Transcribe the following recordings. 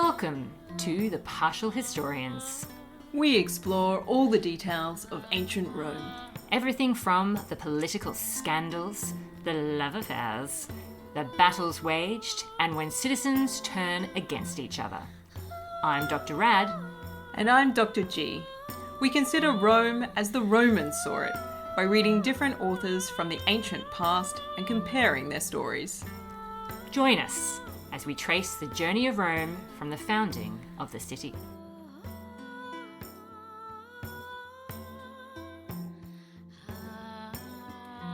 Welcome to the Partial Historians. We explore all the details of ancient Rome. Everything from the political scandals, the love affairs, the battles waged, and when citizens turn against each other. I'm Dr. Rad. And I'm Dr. G. We consider Rome as the Romans saw it, by reading different authors from the ancient past and comparing their stories. Join us as we trace the journey of Rome from the founding of the city.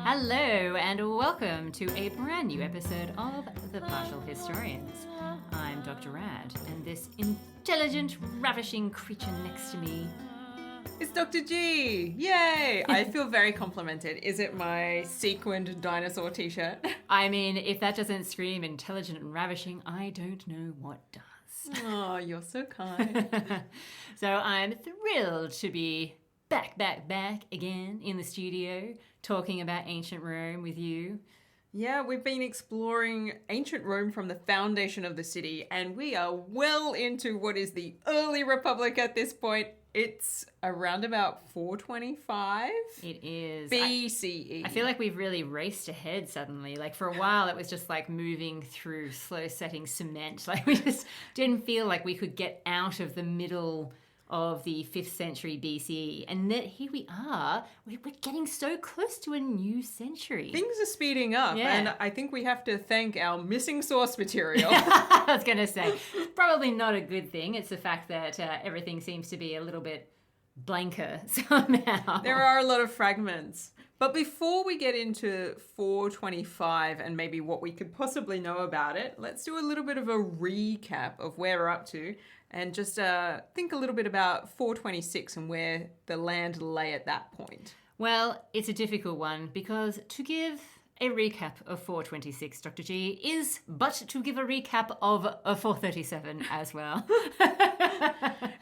Hello and welcome to a brand new episode of The Partial Historians. I'm Dr. Rad, and this intelligent, ravishing creature next to me... It's Dr. G! Yay! I feel very complimented. Is it my sequined dinosaur t-shirt? I mean, if that doesn't scream intelligent and ravishing, I don't know what does. Oh, you're so kind. So I'm thrilled to be back again in the studio, talking about ancient Rome with you. Yeah, we've been exploring ancient Rome from the foundation of the city, and we are well into what is the early Republic at this point. It's around about 425. It is. BCE. I feel like we've really raced ahead suddenly. Like for a while, it was just like moving through slow-setting cement. Like we just didn't feel like we could get out of the middle of the 5th century BCE. And then here we are. We're getting so close to a new century. Things are speeding up. Yeah. And I think we have to thank our missing source material. I was going to say, it's probably not a good thing. It's the fact that everything seems to be a little bit blanker somehow. There are a lot of fragments. But before we get into 425 and maybe what we could possibly know about it, let's do a little bit of a recap of where we're up to and just think a little bit about 426 and where the land lay at that point. Well, it's a difficult one because to give a recap of 426, Dr. G, is but to give a recap of 437 as well.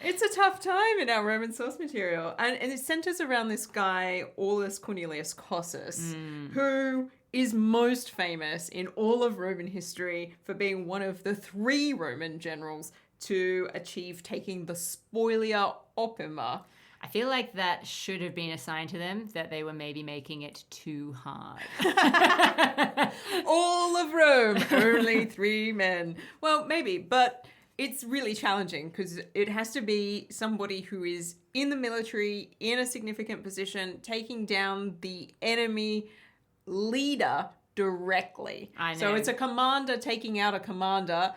It's a tough time in our Roman source material. And it centers around this guy, Aulus Cornelius Cossus, who is most famous in all of Roman history for being one of the 3 Roman generals to achieve taking the Spolia Opima. I feel like that should have been assigned to them, that they were maybe making it too hard. All of Rome, only 3 men. Well, maybe, but it's really challenging because it has to be somebody who is in the military, in a significant position, taking down the enemy leader directly. I know. So it's a commander taking out a commander,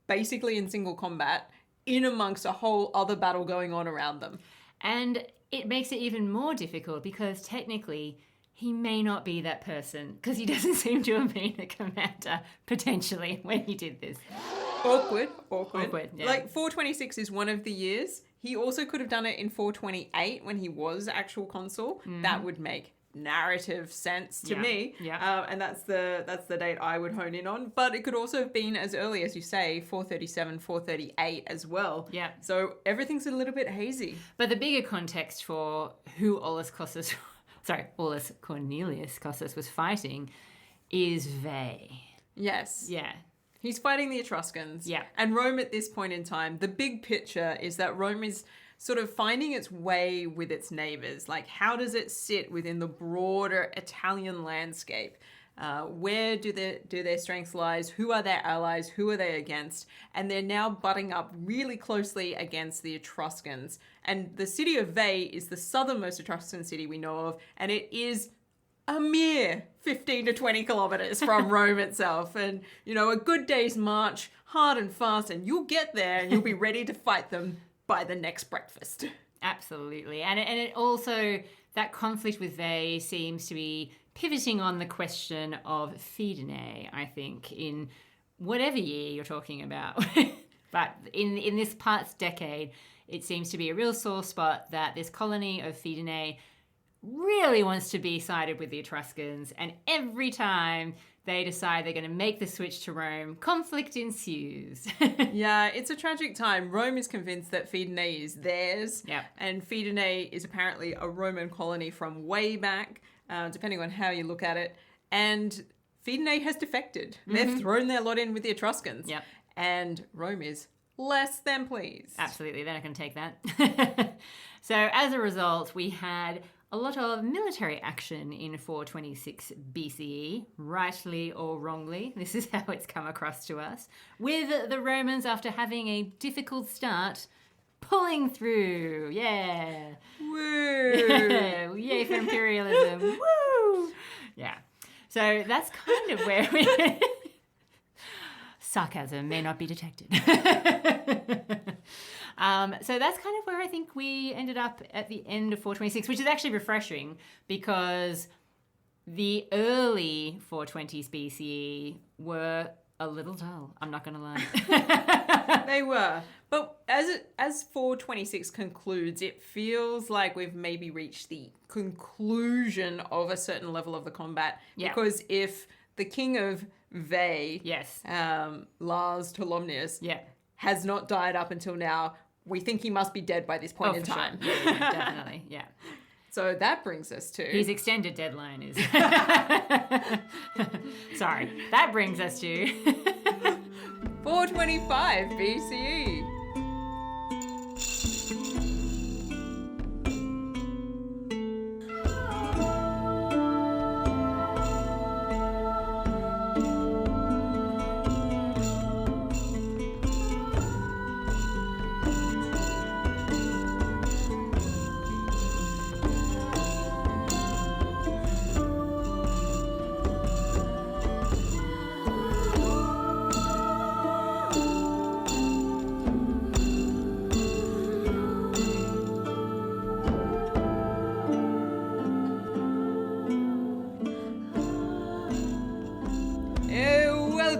basically in single combat, in amongst a whole other battle going on around them. And it makes it even more difficult because technically he may not be that person because he doesn't seem to have been a commander potentially when he did this. Awkward. Yeah. Like 426 is one of the years. He also could have done it in 428 when he was actual consul. That would make narrative sense to me. Yeah. And that's the date I would hone in on. But it could also have been as early as you say, 437, 438 as well. Yeah. So everything's a little bit hazy. But the bigger context for who Aulus Cornelius Cossus was fighting is Veii. Yes. Yeah. He's fighting the Etruscans. Yeah. And Rome at this point in time, the big picture is that Rome is sort of finding its way with its neighbors. Like, how does it sit within the broader Italian landscape? Where do their strengths lies? Who are their allies? Who are they against? And they're now butting up really closely against the Etruscans. And the city of Veii is the southernmost Etruscan city we know of, and it is a mere 15 to 20 kilometers from Rome itself. And, you know, a good day's march, hard and fast, and you'll get there and you'll be ready to fight them by the next breakfast. Absolutely. And it also, that conflict with Veii seems to be pivoting on the question of Fidenae, I think, in whatever year you're talking about. But in this past decade, it seems to be a real sore spot that this colony of Fidenae really wants to be sided with the Etruscans, and every time they decide they're going to make the switch to Rome, conflict ensues. Yeah, it's a tragic time. Rome is convinced that Fidenae is theirs, Yep. and Fidenae is apparently a Roman colony from way back, depending on how you look at it, and Fidenae has defected. They've thrown their lot in with the Etruscans, Yep. and Rome is less than pleased. Absolutely, they're not going to take that. So as a result, we had a lot of military action in 426 BCE, rightly or wrongly. This is how it's come across to us. With the Romans, after having a difficult start, pulling through. Yeah. Woo! Yay for imperialism. Woo! Yeah. So that's kind of where we... Sarcasm may not be detected. So that's kind of where I think we ended up at the end of 426, which is actually refreshing because the early 420s BCE were a little dull. I'm not going to lie. They were. But as 426 concludes, it feels like we've maybe reached the conclusion of a certain level of the combat. Yeah. Because if the king of Veii, Yes. Lars Tolomnius, Yeah. has not died up until now, we think he must be dead by this point in for time. Sure. Yeah, definitely. Yeah. So that brings us to... His extended deadline is... Sorry. That brings us to... 425 BCE.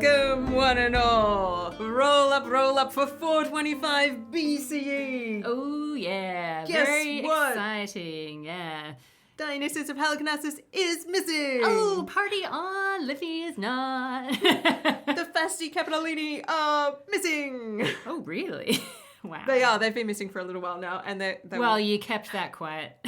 Welcome, one and all. Roll up for 425 BCE. Oh, yeah. Guess Very what? exciting. Yeah. Dionysius of Halicarnassus is missing. Oh, party on. Livy is not. The Fasti Capitolini are missing. Oh, really? Wow. They are. They've been missing for a little while now, and they Well, you kept that quiet.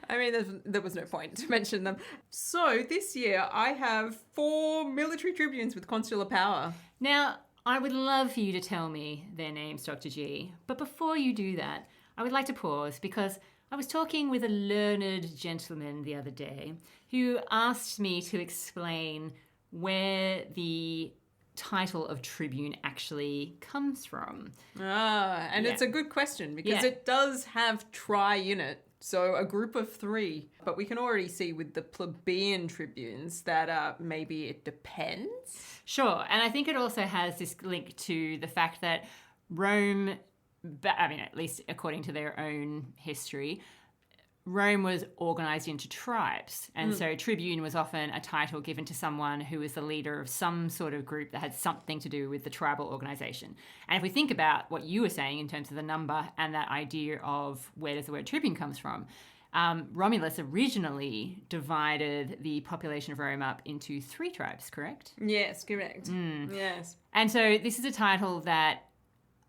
I mean, there was no point to mention them. So this year, I have 4 military tribunes with consular power. Now, I would love for you to tell me their names, Dr. G. But before you do that, I would like to pause because I was talking with a learned gentleman the other day who asked me to explain where the title of tribune actually comes from. And it's a good question because it does have tri in it. So a group of 3. But we can already see with the plebeian tribunes that maybe it depends. Sure. And I think it also has this link to the fact that Rome, I mean, at least according to their own history, Rome was organized into tribes. And so tribune was often a title given to someone who was the leader of some sort of group that had something to do with the tribal organization. And if we think about what you were saying in terms of the number and that idea of where does the word tribune comes from, Romulus originally divided the population of Rome up into 3 tribes, correct? Yes, correct. Yes. And so this is a title that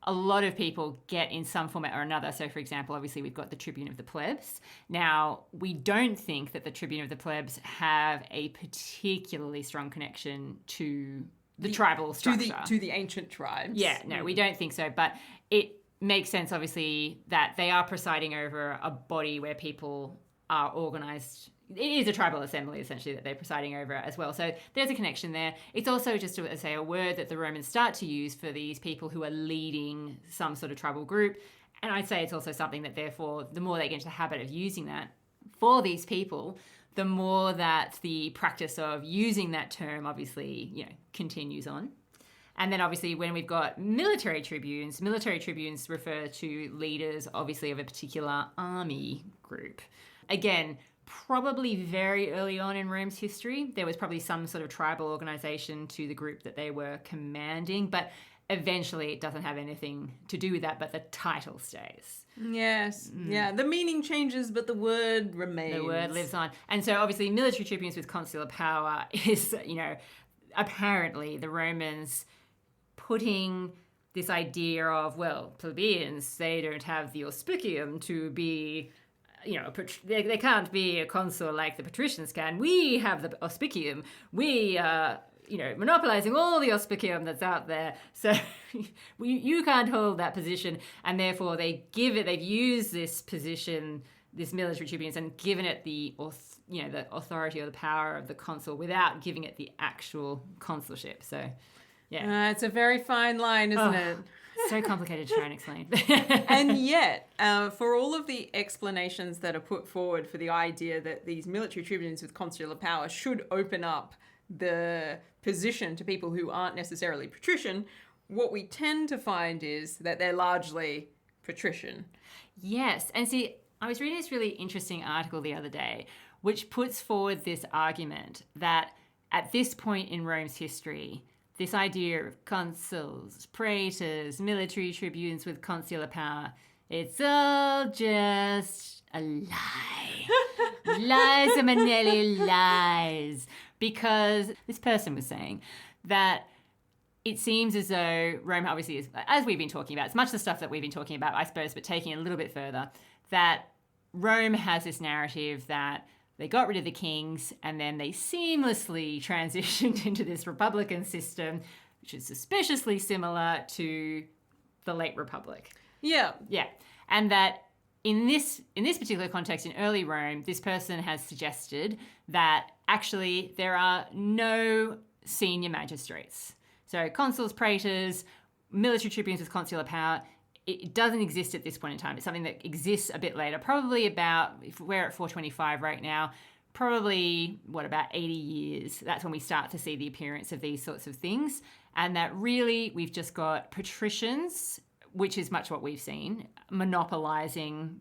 a lot of people get in some format or another. So, for example, obviously we've got the tribune of the plebs. Now, we don't think that the tribune of the plebs have a particularly strong connection to the tribal structure. To the ancient tribes. Yeah, no, we don't think so. But it makes sense, obviously, that they are presiding over a body where people are organised. It is a tribal assembly, essentially, that they're presiding over as well. So there's a connection there. It's also just, to say, a word that the Romans start to use for these people who are leading some sort of tribal group. And I'd say it's also something that, therefore, the more they get into the habit of using that for these people, the more that the practice of using that term, obviously, continues on. And then, obviously, when we've got military tribunes refer to leaders, obviously, of a particular army group. Again, probably very early on in Rome's history, there was probably some sort of tribal organization to the group that they were commanding, but eventually it doesn't have anything to do with that, but the title stays. Yes. Yeah, the meaning changes, but the word remains. The word lives on. And so obviously military tribunes with consular power is, apparently the Romans putting this idea of, well, plebeians, they don't have the auspicium to be... they can't be a consul like the patricians can. We have the auspicium. We monopolizing all the auspicium that's out there. So you can't hold that position. And therefore they've used this position, this military tribunes, and given it the authority or the power of the consul without giving it the actual consulship. So, yeah. It's a very fine line, isn't it? So complicated to try and explain. And yet, for all of the explanations that are put forward for the idea that these military tribunes with consular power should open up the position to people who aren't necessarily patrician, what we tend to find is that they're largely patrician. Yes. And see, I was reading this really interesting article the other day, which puts forward this argument that at this point in Rome's history, this idea of consuls, praetors, military tribunes with consular power, it's all just a lie. Lies, Manelli, lies. Because this person was saying that it seems as though Rome obviously is, as we've been talking about, it's much the stuff that we've been talking about, I suppose, but taking it a little bit further, that Rome has this narrative that they got rid of the kings and then they seamlessly transitioned into this republican system, which is suspiciously similar to the late Republic. Yeah. Yeah. And that in this particular context, in early Rome, this person has suggested that actually there are no senior magistrates. So consuls, praetors, military tribunes with consular power, it doesn't exist at this point in time. It's something that exists a bit later, probably about, if we're at 425 right now, probably, about 80 years. That's when we start to see the appearance of these sorts of things. And that really we've just got patricians, which is much what we've seen, monopolizing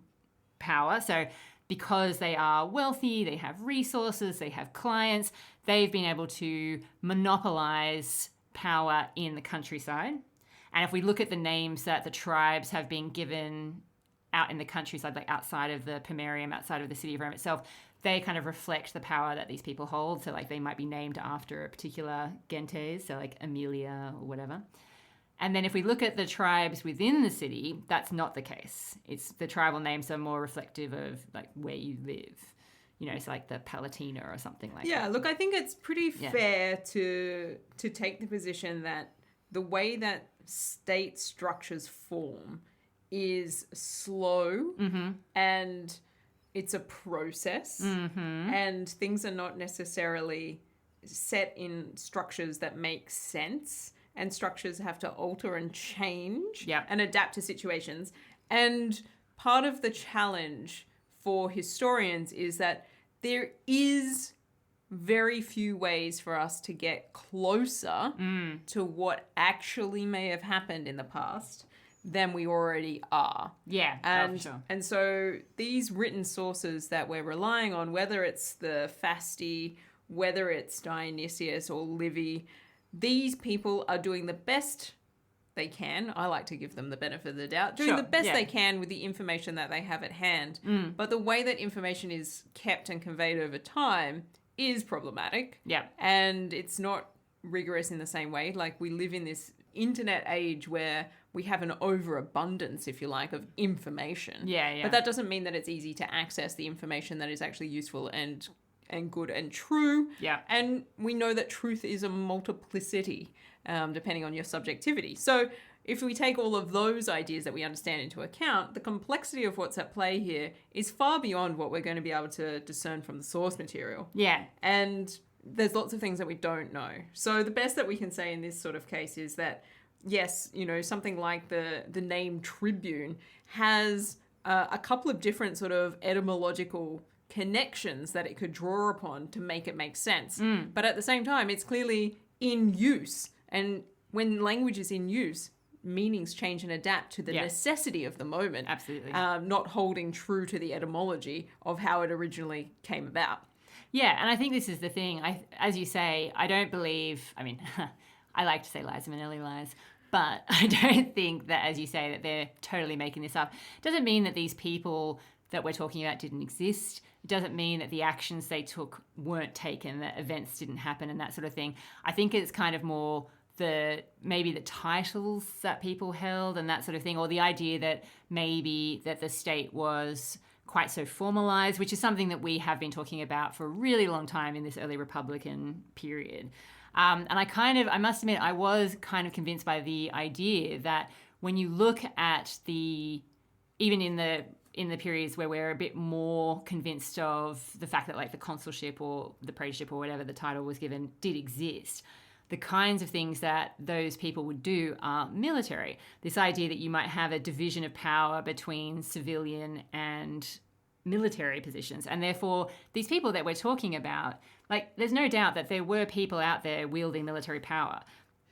power. So because they are wealthy, they have resources, they have clients, they've been able to monopolize power in the countryside. And if we look at the names that the tribes have been given out in the countryside, like outside of the Pomerium, outside of the city of Rome itself, they kind of reflect the power that these people hold. So like they might be named after a particular gentes, so like Aemilia or whatever. And then if we look at the tribes within the city, that's not the case. It's the tribal names are more reflective of like where you live. It's like the Palatina or something like that. Yeah, look, I think it's pretty fair to take the position that the way that state structures form is slow and it's a process and things are not necessarily set in structures that make sense, and structures have to alter and change and adapt to situations. And part of the challenge for historians is that there is very few ways for us to get closer to what actually may have happened in the past than we already are. Yeah, and for sure. And so these written sources that we're relying on, whether it's the Fasti, whether it's Dionsysius or Livy, these people are doing the best they can. I like to give them the benefit of the doubt. Doing the best they can with the information that they have at hand. But the way that information is kept and conveyed over time is problematic. Yeah. And it's not rigorous in the same way. Like, we live in this internet age where we have an overabundance, if you like, of information. Yeah. But that doesn't mean that it's easy to access the information that is actually useful and good and true. Yeah. And we know that truth is a multiplicity, depending on your subjectivity. So if we take all of those ideas that we understand into account, the complexity of what's at play here is far beyond what we're going to be able to discern from the source material. Yeah. And there's lots of things that we don't know. So the best that we can say in this sort of case is that, yes, something like the name tribune has a couple of different sort of etymological connections that it could draw upon to make it make sense. But at the same time, it's clearly in use. And when language is in use, meanings change and adapt to the necessity of the moment. Absolutely. Not holding true to the etymology of how it originally came about. Yeah, and I think this is the thing. As you say, I don't believe, I like to say lies, Manelli lies, but I don't think that, as you say, that they're totally making this up. It doesn't mean that these people that we're talking about didn't exist. It doesn't mean that the actions they took weren't taken, that events didn't happen and that sort of thing. I think it's kind of more maybe the titles that people held and that sort of thing, or the idea that maybe that the state was quite so formalized, which is something that we have been talking about for a really long time in this early Republican period. And I must admit, I was kind of convinced by the idea that when you look at even in the periods where we're a bit more convinced of the fact that like the consulship or the praetorship or whatever the title was given did exist, the kinds of things that those people would do are military. This idea that you might have a division of power between civilian and military positions. And therefore, these people that we're talking about, like, there's no doubt that there were people out there wielding military power.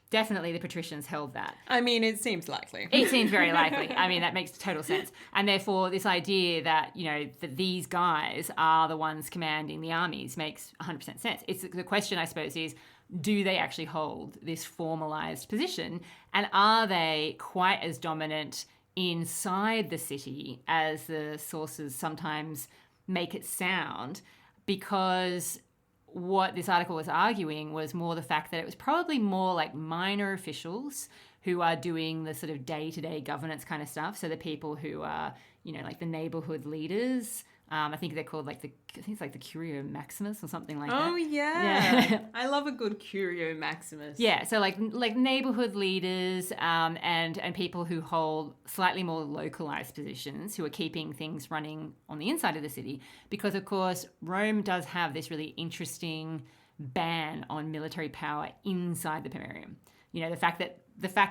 Definitely the patricians held that. I mean, it seems likely. It seems very likely. I mean, that makes total sense. And therefore, this idea that, that these guys are the ones commanding the armies makes 100% sense. It's the question, I suppose, is, do they actually hold this formalized position? And are they quite as dominant inside the city as the sources sometimes make it sound? Because what this article was arguing was more the fact that it was probably more like minor officials who are doing the sort of day-to-day governance kind of stuff. So the people who are, like the neighborhood leaders. I think they're called the Curio Maximus or something like that. Oh, yeah. I love a good Curio Maximus. Yeah, so like neighborhood leaders and people who hold slightly more localized positions, who are keeping things running on the inside of the city. Because, of course, Rome does have this really interesting ban on military power inside the Pomerium. The fact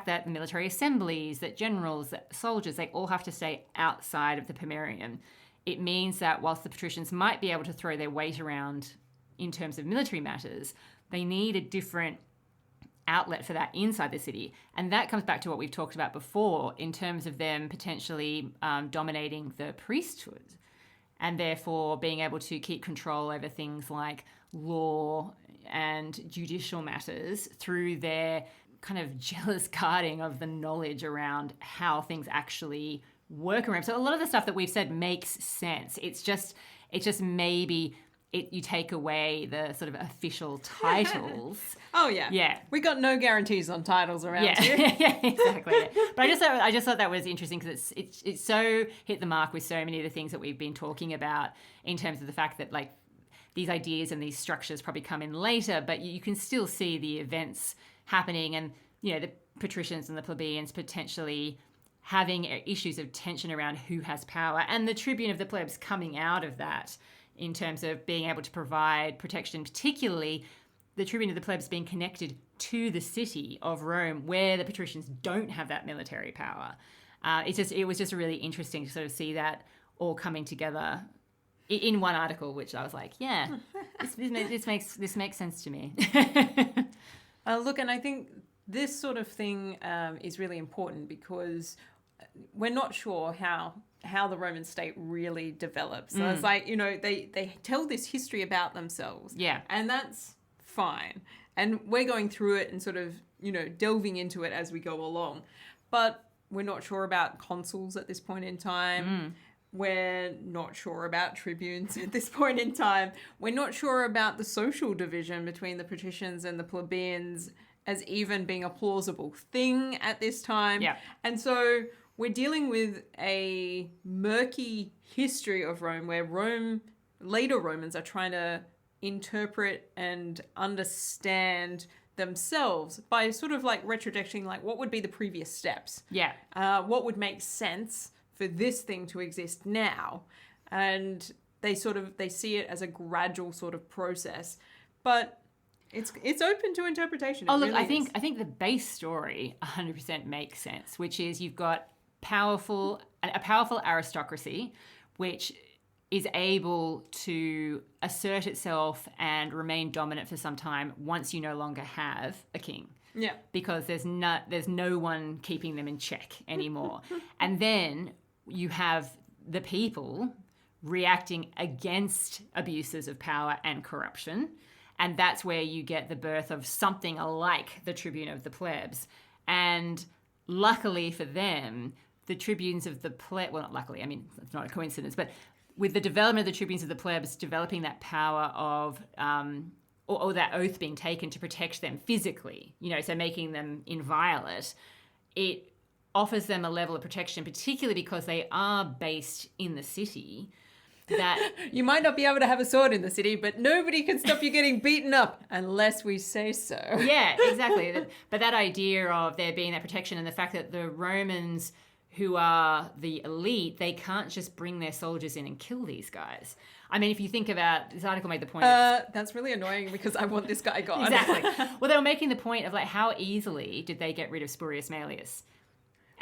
that the military assemblies, that generals, that soldiers, they all have to stay outside of the Pomerium. It means that whilst the patricians might be able to throw their weight around in terms of military matters, they need a different outlet for that inside the city. And that comes back to what we've talked about before in terms of them potentially dominating the priesthood and therefore being able to keep control over things like law and judicial matters through their kind of jealous guarding of the knowledge around how things actually work around. So a lot of the stuff that we've said makes sense. It's just maybe you take away the sort of official titles. Oh yeah. Yeah. We got no guarantees on titles around here. Yeah, exactly. Yeah. But I just thought that was interesting because it's so hit the mark with so many of the things that we've been talking about in terms of the fact that like these ideas and these structures probably come in later, but you can still see the events happening and the patricians and the plebeians potentially having issues of tension around who has power, and the tribune of the plebs coming out of that in terms of being able to provide protection, particularly the tribune of the plebs being connected to the city of Rome where the patricians don't have that military power. It was just really interesting to sort of see that all coming together in one article, which I was like, yeah, this makes sense to me. Look, and I think this sort of thing is really important because we're not sure how the Roman state really develops. So it's like, they tell this history about themselves. Yeah. And that's fine. And we're going through it and sort of, delving into it as we go along. But we're not sure about consuls at this point in time. We're not sure about tribunes at this point in time. We're not sure about the social division between the patricians and the plebeians as even being a plausible thing at this time. Yeah. And so we're dealing with a murky history of Rome where later Romans are trying to interpret and understand themselves by sort of like retrojecting like what would be the previous steps. Yeah. What would make sense for this thing to exist now. And they see it as a gradual sort of process. But it's open to interpretation. Oh, look, I think the base story 100% makes sense, which is you've got a powerful aristocracy, which is able to assert itself and remain dominant for some time once you no longer have a king. Yeah. Because there's no one keeping them in check anymore. And then you have the people reacting against abuses of power and corruption. And that's where you get the birth of something like the tribune of the plebs. And luckily for them, the tribunes of the plebs, well, not luckily, I mean, it's not a coincidence, but with the development of the tribunes of the plebs developing that power of, or that oath being taken to protect them physically, so making them inviolate, it offers them a level of protection, particularly because they are based in the city. that You might not be able to have a sword in the city, but nobody can stop you getting beaten up unless we say so. yeah, exactly. But that idea of there being that protection and the fact that the Romans, who are the elite, they can't just bring their soldiers in and kill these guys. I mean, if you think about, this article made the point that's really annoying because I want this guy gone. Exactly. Well, they were making the point of like how easily did they get rid of Spurius Maelius?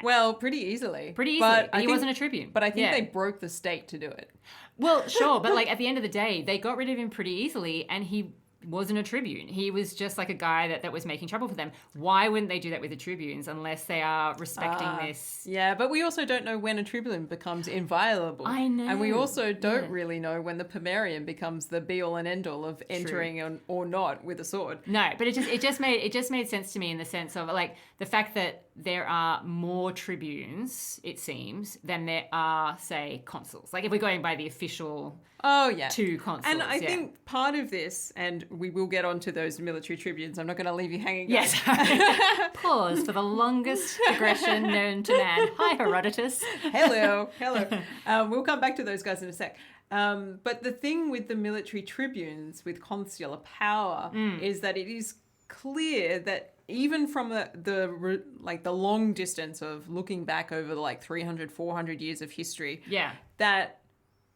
Well, pretty easily. But he wasn't a tribune. But I think they broke the state to do it. Well, sure, but like at the end of the day, they got rid of him pretty easily, and he wasn't a tribune. He was just like a guy that was making trouble for them. Why wouldn't they do that with the tribunes unless they are respecting this? Yeah, but we also don't know when a tribune becomes inviolable. I know. And we also don't really know when the Pomerium becomes the be-all and end-all of entering or not with a sword. No, but it just made sense to me in the sense of like the fact that there are more tribunes, it seems, than there are, say, consuls. Like if we're going by the official two consuls. And I think part of this, and we will get onto those military tribunes, I'm not going to leave you hanging. Yes. Pause for the longest digression known to man. Hi, Herodotus. Hello. We'll come back to those guys in a sec. But the thing with the military tribunes with consular power is that it is clear that even from the long distance of looking back over the 300, 400 years of history, that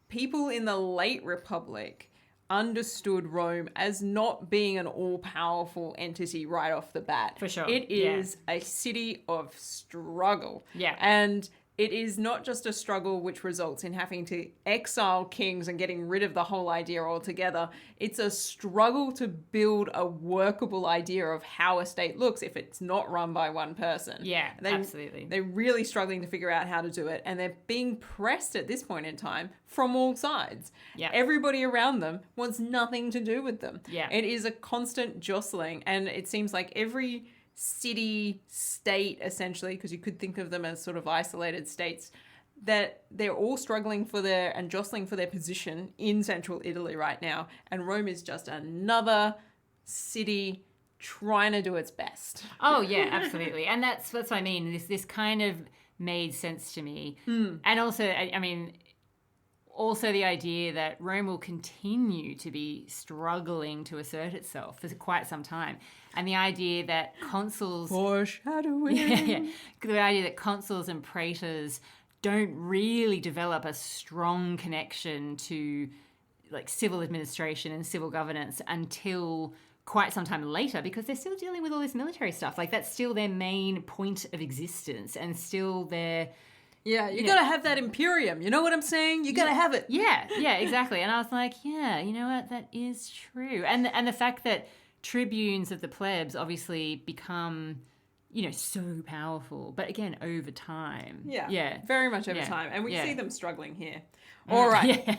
people in the late Republic understood Rome as not being an all-powerful entity right off the bat. For sure. It is a city of struggle. Yeah. And it is not just a struggle which results in having to exile kings and getting rid of the whole idea altogether. It's a struggle to build a workable idea of how a state looks if it's not run by one person. Yeah, absolutely. They're really struggling to figure out how to do it, and they're being pressed at this point in time from all sides. Yeah. Everybody around them wants nothing to do with them. Yeah. It is a constant jostling, and it seems like every city state, essentially, because you could think of them as sort of isolated states, that they're all struggling for and jostling for their position in central Italy right now, and Rome is just another city trying to do its best. Oh yeah, absolutely. And that's what I mean. This kind of made sense to me. And also, I mean, also the idea that Rome will continue to be struggling to assert itself for quite some time. And the idea that consuls... Foreshadowing. Yeah. The idea that consuls and praetors don't really develop a strong connection to civil administration and civil governance until quite some time later, because they're still dealing with all this military stuff. That's still their main point of existence and still their... Yeah, you gotta have that imperium. You know what I'm saying? You gotta have it. Yeah, exactly. And I was like, yeah, you know what? That is true. And the fact that tribunes of the plebs obviously become, so powerful. But again, over time. Yeah. Very much over time. And we see them struggling here. All right. Yeah.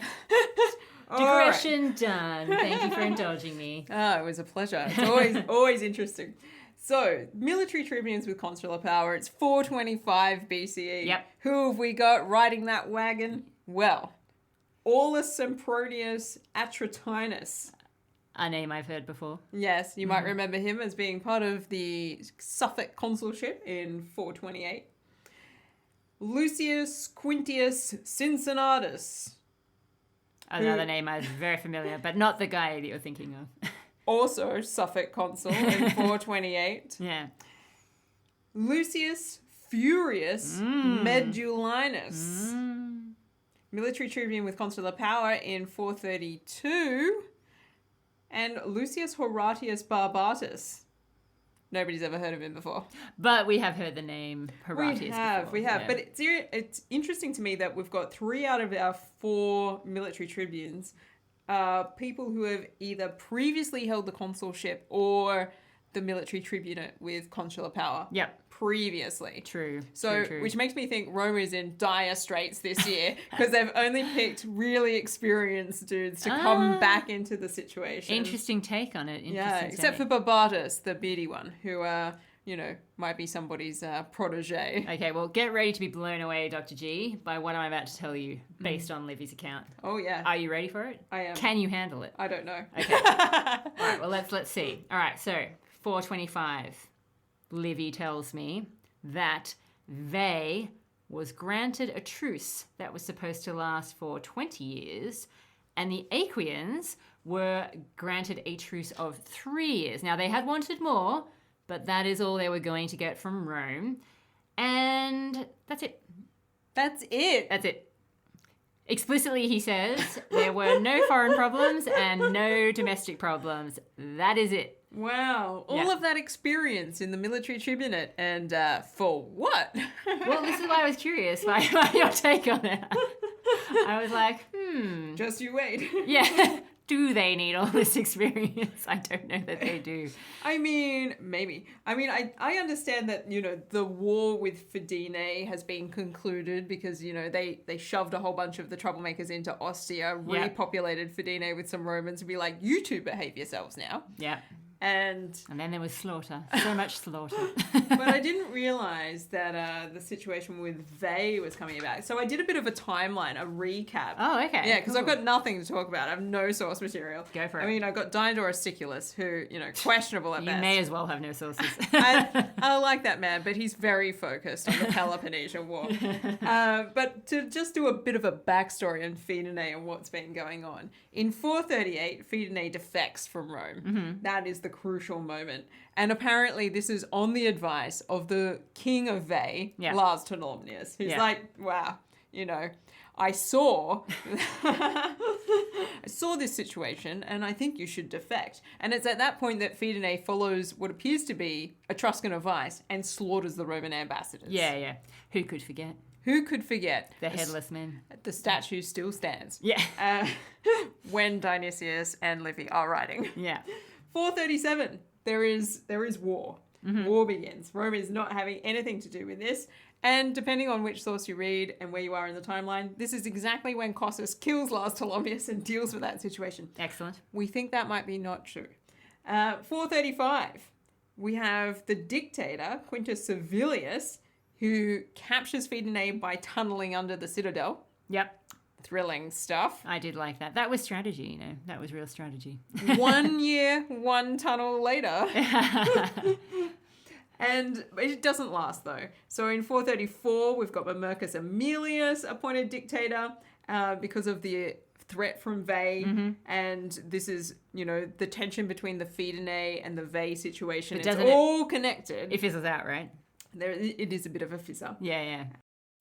Digression done. Thank you for indulging me. Oh, it was a pleasure. It's always interesting. So, military tribunes with consular power. It's 425 BCE. Yep. Who have we got riding that wagon? Well, Aulus Sempronius Atratinus. A name I've heard before. Yes, you might remember him as being part of the Suffolk consulship in 428. Lucius Quintius Cincinnatus. Another name I was very familiar, but not the guy that you're thinking of. Also Suffolk consul in 428. Yeah. Lucius Furius Medulinus. Military tribune with consular power in 432. And Lucius Horatius Barbatus. Nobody's ever heard of him before. But we have heard the name Horatius before. We have. Yeah. But it's interesting to me that we've got 3 out of our 4 military tribunes people who have either previously held the consulship or the military tribunate with consular power. Yep. Previously. True. Which makes me think Rome is in dire straits this year because they've only picked really experienced dudes to come back into the situation. Interesting take on it. Except for Barbatus, the beardy one, who, might be somebody's protege. Okay, well, get ready to be blown away, Dr. G, by what I'm about to tell you based on Livy's account. Oh, yeah. Are you ready for it? I am. Can you handle it? I don't know. Okay. All right, well, let's see. All right, so 425. Livy tells me that they was granted a truce that was supposed to last for 20 years, and the Aequians were granted a truce of 3 years. Now, they had wanted more, but that is all they were going to get from Rome. And that's it. That's it. That's it. Explicitly, he says, there were no foreign problems and no domestic problems. That is it. Wow. All of that experience in the military tribunate. And for what? Well, this is why I was curious by your take on it. I was like, Just you wait. Yeah. Do they need all this experience? I don't know that they do. I mean, maybe. I mean, I understand that, the war with Fidene has been concluded because, they shoved a whole bunch of the troublemakers into Ostia, repopulated Fidene with some Romans and be like, you two behave yourselves now. Yeah. And then there was slaughter. So much slaughter. But I didn't realise that the situation with Veii was coming about. So I did a bit of a timeline, a recap. Oh, okay. Yeah, because cool. I've got nothing to talk about. I have no source material. Go for it. I mean, I've got Diodorus Siculus, who, questionable at You best. may as well have no sources. I like that man, but he's very focused on the Peloponnesian War. But to just do a bit of a backstory on Fidene and what's been going on. In 438, Fidene defects from Rome. Mm-hmm. That is the crucial moment. And apparently this is on the advice of the king of Veii, Lars Ptolemaeus, who's like, wow, I saw this situation and I think you should defect. And it's at that point that Fidene follows what appears to be Etruscan advice and slaughters the Roman ambassadors. Yeah. Who could forget? Who could forget? The headless men. The statue still stands. Yeah. When Dionsysius and Livy are writing. Yeah. 437, there is war. Mm-hmm. War begins. Rome is not having anything to do with this. And depending on which source you read and where you are in the timeline, this is exactly when Cossus kills Lars Ptolemaeus and deals with that situation. Excellent. We think that might be not true. 435, we have the dictator, Quintus Servilius, who captures Fidene by tunneling under the citadel. Yep. Thrilling stuff. I did like that. That was strategy, That was real strategy. 1 year, one tunnel later. And it doesn't last, though. So in 434, we've got Mamercus Aemilius appointed dictator because of the threat from Veii. Mm-hmm. And this is, the tension between the Fidene and the Veii situation. It's all connected. It fizzles out, right? It is a bit of a fizzer. Yeah.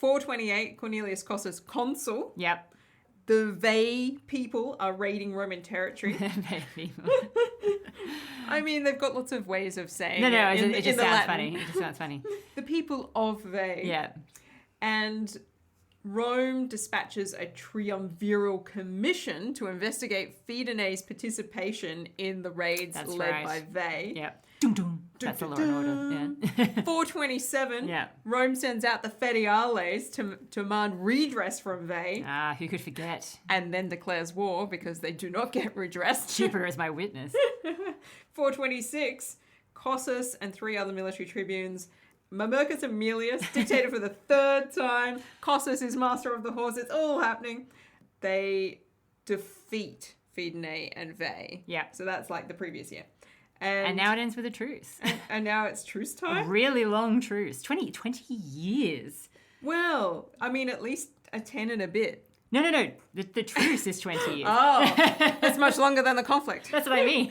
428, Cornelius Cossus consul. Yep. The Veii people are raiding Roman territory. Veii people. I mean, they've got lots of ways of saying it. No, it just sounds funny. It just sounds funny. The people of Veii. Yeah. And Rome dispatches a triumviral commission to investigate Fidene's participation in the raids led by Veii. Yeah. That's the law and order. Yeah. 427. Yeah. Rome sends out the fetiales to demand redress from Veii. Who could forget? And then declares war because they do not get redressed. Jupiter is my witness. 426. Cossus and 3 other military tribunes. Mamercus Aemilius, dictator for the 3rd time. Cossus is master of the horse. It's all happening. They defeat Fidene and Veii. Yeah. So that's like the previous year. And now it ends with a truce. And now it's truce time? A really long truce. 20 years. Well, I mean, at least a 10 and a bit. No. The truce is 20 years. Oh, that's much longer than the conflict. That's what I mean.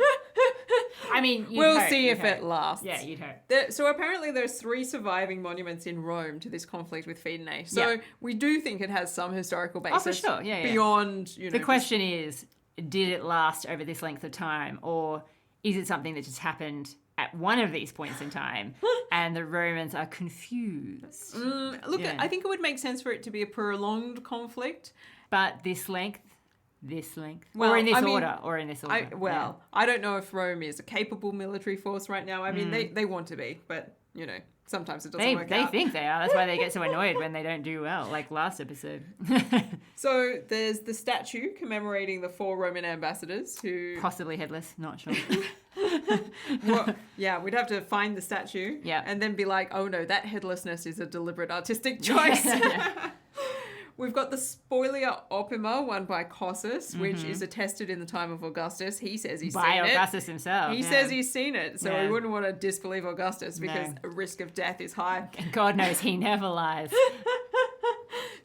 We'll see if it lasts. Yeah, you'd hope. So apparently there's 3 surviving monuments in Rome to this conflict with Fidene. So we do think it has some historical basis. Oh, for sure. Yeah. Beyond, The question is, did it last over this length of time? Or is it something that just happened at one of these points in time and the Romans are confused? I think it would make sense for it to be a prolonged conflict. But this length, well, or in this order. I don't know if Rome is a capable military force right now. I mean, they want to be, but, sometimes it doesn't work out. They think they are. That's why they get so annoyed when they don't do well, like last episode. So there's the statue commemorating the 4 Roman ambassadors who... Possibly headless, not sure. Well, yeah, we'd have to find the statue Yeah. and then be like, oh no, that headlessness is a deliberate artistic choice. We've got the Spolia Opima, won by Cossus, which is attested in the time of Augustus. He says he's seen it. By Augustus himself. He says he's seen it, so we wouldn't want to disbelieve Augustus because a risk of death is high. God knows he never lies.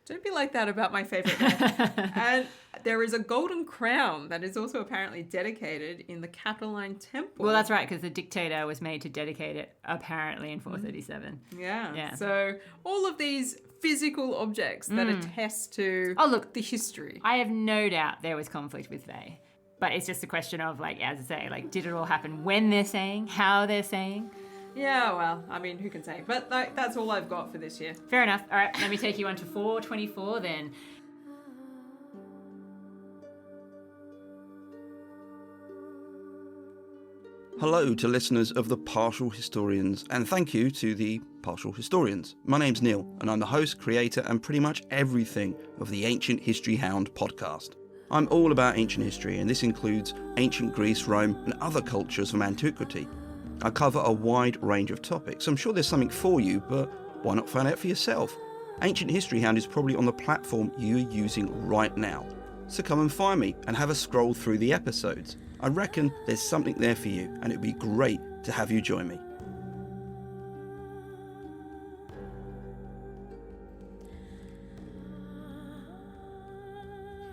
Don't be like that about my favorite man. And there is a golden crown that is also apparently dedicated in the Capitoline Temple. Well, that's right, because the dictator was made to dedicate it apparently in 437. Yeah. So all of these physical objects that attest to the history. I have no doubt there was conflict with they. But it's just a question of, like, as I say, like, did it all happen when they're saying, how they're saying? Yeah, well, I mean, who can say? But that's all I've got for this year. Fair enough. All right, let me take you on to 424 then. Hello to listeners of The Partial Historians, and thank you to the Partial Historians. My name's Neil, and I'm the host, creator, and pretty much everything of the Ancient History Hound podcast. I'm all about ancient history, and this includes ancient Greece, Rome, and other cultures from antiquity. I cover a wide range of topics. I'm sure there's something for you, but why not find out for yourself? Ancient History Hound is probably on the platform you're using right now. So come and find me and have a scroll through the episodes. I reckon there's something there for you, and it'd be great to have you join me.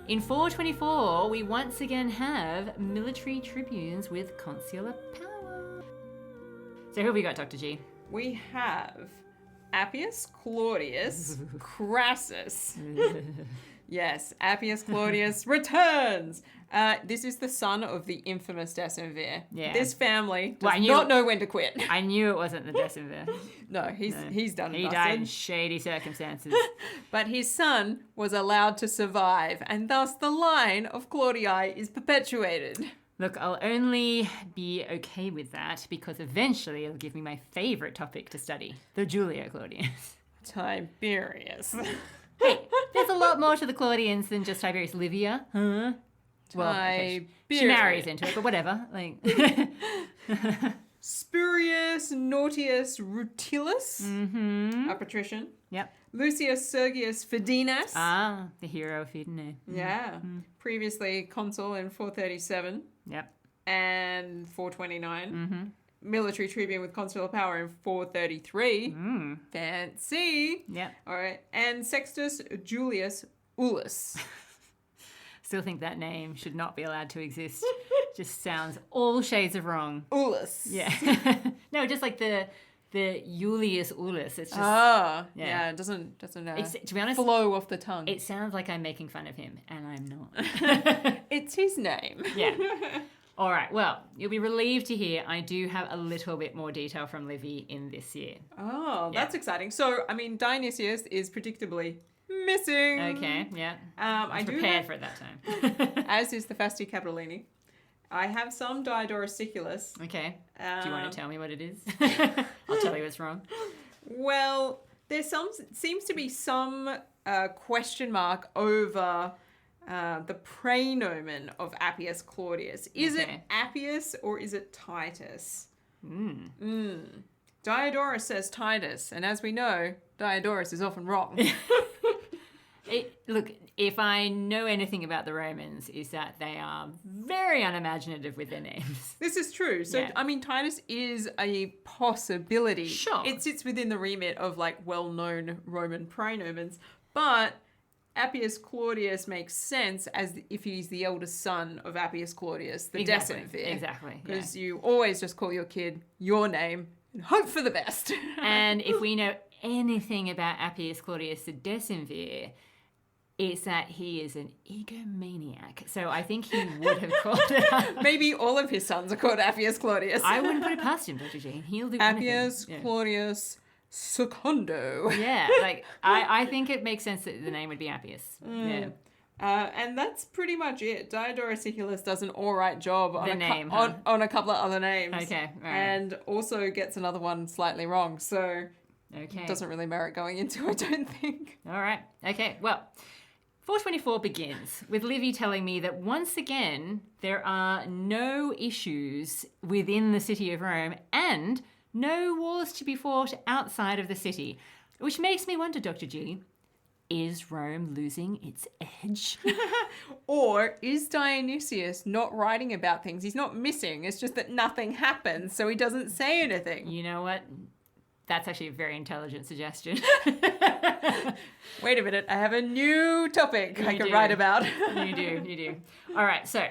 In 424, we once again have military tribunes with consular power. So who have we got, Dr. G? We have Appius Claudius Crassus. Yes, Appius Claudius returns. This is the son of the infamous decemvir. Yeah. This family does not know when to quit. I knew it wasn't the decemvir. No, he's done and He dusted. died in shady circumstances. But his son was allowed to survive, and thus the line of Claudii is perpetuated. Look, I'll only be okay with that because eventually it'll give me my favourite topic to study, the Julia Claudians. Tiberius. Hey, there's a lot more to the Claudians than just Tiberius Livia. Huh? Well, okay, she marries into it, but whatever. Like Spurius Nautius Rutilus, a patrician. Yep. Lucius Sergius Fidinas. Ah, the hero of Fidenae. Yeah. Previously consul in 437. Yep. And 429. Military tribune with consular power in 433. Fancy. Yep. All right. And Sextus Julius Ullus. Still think that name should not be allowed to exist. Just sounds all shades of wrong. Ullus. Yeah. No, just like the Julius Ullus. It's just yeah. It doesn't to be honest, flow off the tongue. it sounds like I'm making fun of him, and I'm not. It's his name. Yeah. All right. Well, you'll be relieved to hear I do have a little bit more detail from Livy in this year. Oh, that's exciting. So, I mean, Dionysius is predictably missing. Okay. Yeah. I was do prepared have, for it that time. as is the Fasti Capitolini. I have some Diodorus Siculus. Okay. Do you want to tell me what it is? I'll tell you what's wrong. Well, there's seems to be some question mark over the praenomen of Appius Claudius. Is it Appius or is it Titus? Diodorus says Titus, and as we know, Diodorus is often wrong. Look, if I know anything about the Romans, is that they are very unimaginative with their names. This is true. So, Yeah. I mean, Titus is a possibility. Sure. It sits within the remit of, like, well-known Roman praenomens, but Appius Claudius makes sense as if he's the eldest son of Appius Claudius, the decemvir. Exactly. Because you always just call your kid your name and hope for the best. And if we know anything about Appius Claudius the decemvir, it's that he is an egomaniac. So I think he would have called it up. Maybe all of his sons are called Appius Claudius. I wouldn't put it past him, Dr. G. He'll do Appius anything. Claudius Secundo. Yeah, like I think it makes sense that the name would be Appius. Yeah. And that's pretty much it. Diodorus Siculus does an all right job on, on a couple of other names. Okay, right. And also gets another one slightly wrong. So Okay. doesn't really merit going into, I don't think. All right. Okay. Well, 424 begins with Livy telling me that once again there are no issues within the city of Rome and no wars to be fought outside of the city, which makes me wonder, Dr. G, is Rome losing its edge? Or is Dionysius not writing about things? He's not missing. It's just that nothing happens, so he doesn't say anything. You know what? That's actually a very intelligent suggestion. Wait a minute, I have a new topic I can do. write about. You do. All right, so